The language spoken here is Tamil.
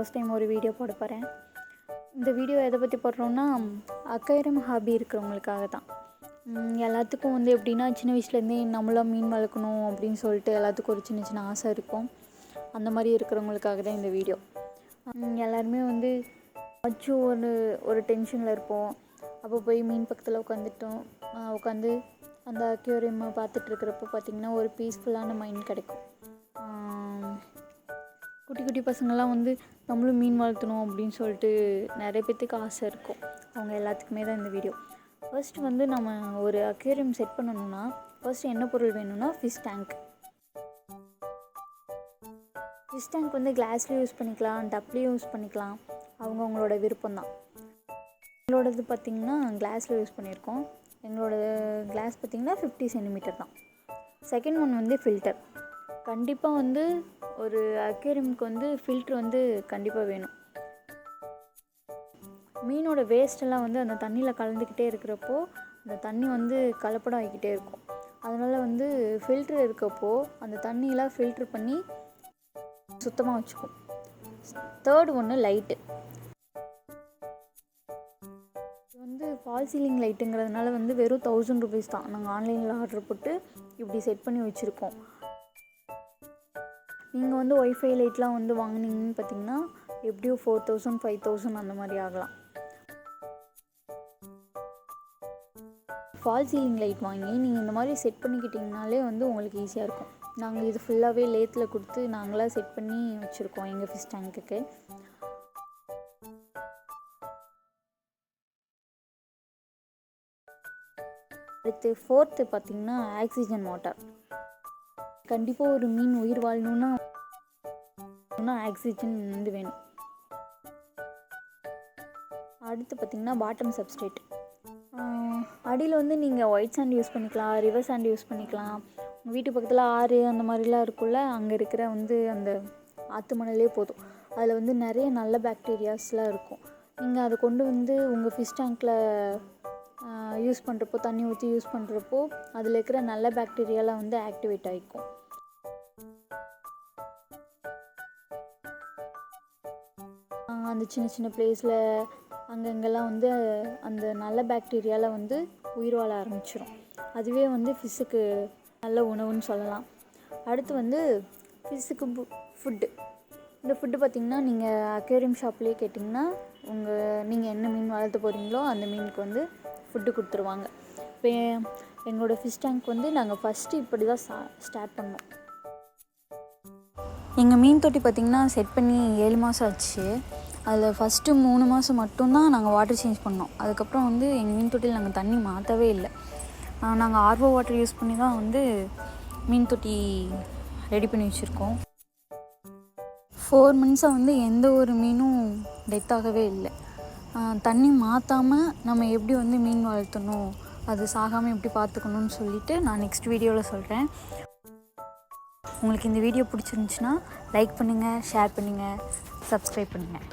ஃபர்ஸ்ட் டைம் ஒரு வீடியோ போட போகிறேன். இந்த வீடியோ எதை பற்றி போடுறோன்னா, அக்வேரியம் ஹாபி இருக்கிறவங்களுக்காக தான். எல்லாத்துக்கும் வந்து எப்படின்னா, சின்ன வயசுலேருந்தே நம்மளாம் மீன் வளர்க்கணும் அப்படின்னு சொல்லிட்டு எல்லாத்துக்கும் ஒரு சின்ன சின்ன ஆசை இருக்கும். அந்த மாதிரி இருக்கிறவங்களுக்காக தான் இந்த வீடியோ. எல்லாருமே வந்து ஆச்சும் ஒரு டென்ஷனில் இருப்போம். அப்போ போய் மீன் பக்கத்தில் உட்காந்து அந்த அக்வேரியமை பார்த்துட்ருக்கிறப்போ பார்த்திங்கன்னா ஒரு பீஸ்ஃபுல்லான மைண்ட் கிடைக்கும். குட்டி குட்டி பசங்கள்லாம் வந்து நம்மளும் மீன் வளர்த்தணும் அப்படின்னு சொல்லிட்டு நிறைய பேர்த்துக்கு ஆசை இருக்கும். அவங்க எல்லாத்துக்குமே தான் இந்த வீடியோ. ஃபர்ஸ்ட் வந்து நம்ம ஒரு அக்வேரியம் செட் பண்ணணும்னா ஃபர்ஸ்ட் என்ன பொருள் வேணும்னா ஃபிஷ் டேங்க் வந்து கிளாஸ்லேயும் யூஸ் பண்ணிக்கலாம், டப்லேயும் யூஸ் பண்ணிக்கலாம். அவங்களோட விருப்பம் தான். எங்களோடது பார்த்திங்கன்னா கிளாஸில் யூஸ் பண்ணியிருக்கோம். எங்களோட கிளாஸ் பார்த்திங்கன்னா 50 சென்டிமீட்டர் தான். செகண்ட் ஒன் வந்து ஃபில்டர். கண்டிப்பாக வந்து ஒரு அக்வேரியமுக்கு வந்து ஃபில்ட்ரு வந்து கண்டிப்பாக வேணும். மீனோட வேஸ்ட்டெல்லாம் வந்து அந்த தண்ணியில் கலந்துக்கிட்டே இருக்கிறப்போ அந்த தண்ணி வந்து கலப்படம் ஆகிக்கிட்டே இருக்கும். அதனால் வந்து ஃபில்ட்ரு இருக்கப்போ அந்த தண்ணியெலாம் ஃபில்ட்ரு பண்ணி சுத்தமாக வச்சுக்கும். தேர்ட் ஒன்று லைட்டு. வந்து ஃபால் சீலிங் லைட்டுங்கிறதுனால வந்து வெறும் 1000 rupees தான். நாங்கள் ஆன்லைனில் ஆர்டர் போட்டு இப்படி செட் பண்ணி வச்சுருக்கோம். நீங்கள் வந்து ஒய்ஃபை லைட்லாம் வந்து வாங்கினீங்கன்னு பார்த்தீங்கன்னா எப்படியும் 4000 5000 அந்த மாதிரி ஆகலாம். ஃபால் சீலிங் லைட் வாங்கி நீங்கள் இந்த மாதிரி செட் பண்ணிக்கிட்டிங்கனாலே வந்து உங்களுக்கு ஈஸியாக இருக்கும். நாங்கள் இது ஃபுல்லாகவே லேத்தில் கொடுத்து நாங்களாக செட் பண்ணி வச்சுருக்கோம் எங்கள் ஃபிஷ் டேங்க்குக்கு. அடுத்து ஃபோர்த்து பார்த்திங்கன்னா ஆக்சிஜன் வாட்டர். கண்டிப்பாக ஒரு மீன் உயிர் வாழணுன்னா ஆக்சிஜன் வந்து வேணும். அடுத்து பார்த்திங்கன்னா பாட்டம் சப்ஸ்ட்ரேட். அடியில் வந்து நீங்கள் ஒயிட் சாண்ட் யூஸ் பண்ணிக்கலாம், ரிவர் சாண்ட் யூஸ் பண்ணிக்கலாம். உங்கள் வீட்டு பக்கத்தில் ஆறு அந்த மாதிரிலாம் இருக்குல்ல, அங்கே இருக்கிற வந்து அந்த ஆற்று மணலே போதும். அதில் வந்து நிறைய நல்ல பாக்டீரியாஸ்லாம் இருக்கும். நீங்கள் அதை கொண்டு வந்து உங்கள் ஃபிஷ் டேங்க்கில் யூஸ் பண்ணுறப்போ, தண்ணி ஊற்றி யூஸ் பண்ணுறப்போ அதில் இருக்கிற நல்ல பாக்டீரியாலாம் வந்து ஆக்டிவேட் ஆகிக்கும். அந்த சின்ன சின்ன பிளேஸில் அங்கங்கெல்லாம் வந்து அந்த நல்ல பாக்டீரியாவில் வந்து உயிர் வாழ ஆரம்பிச்சிடும். அதுவே வந்து ஃபிஷ்ஷுக்கு நல்ல உணவுன்னு சொல்லலாம். அடுத்து வந்து ஃபிஷ்ஷுக்கு ஃபுட்டு. இந்த ஃபுட்டு பார்த்திங்கன்னா நீங்கள் அக்வேரியம் ஷாப்லேயே கேட்டிங்கன்னா நீங்கள் என்ன மீன் வளர்த்த போகிறீங்களோ அந்த மீனுக்கு வந்து ஃபுட்டு கொடுத்துருவாங்க. இப்போ எங்களோட ஃபிஷ் டேங்க் வந்து நாங்கள் ஃபஸ்ட்டு இப்படி தான் ஸ்டார்ட் பண்ணோம். எங்கள் மீன் தொட்டி பார்த்திங்கன்னா செட் பண்ணி 7 மாதம் ஆச்சு. அதில் ஃபஸ்ட்டு 3 மாதம் மட்டும்தான் நாங்கள் வாட்டர் சேஞ்ச் பண்ணோம். அதுக்கப்புறம் வந்து எங்கள் மீன் தொட்டியில் நாங்கள் தண்ணி மாற்றவே இல்லை. நாங்கள் ஆர்ஓ வாட்டர் யூஸ் பண்ணி தான் வந்து மீன் தொட்டி ரெடி பண்ணி வச்சுருக்கோம். 4 months வந்து எந்த ஒரு மீனும் டெத் ஆகவே இல்லை. தண்ணி மாற்றாமல் நம்ம எப்படி வந்து மீன் வளர்த்தணும், அது சாகாமல் எப்படி பார்த்துக்கணுன்னு சொல்லிவிட்டு நான் நெக்ஸ்ட் வீடியோவில் சொல்கிறேன். உங்களுக்கு இந்த வீடியோ பிடிச்சிருந்துச்சுன்னா லைக் பண்ணுங்கள், ஷேர் பண்ணுங்கள், சப்ஸ்கிரைப் பண்ணுங்கள்.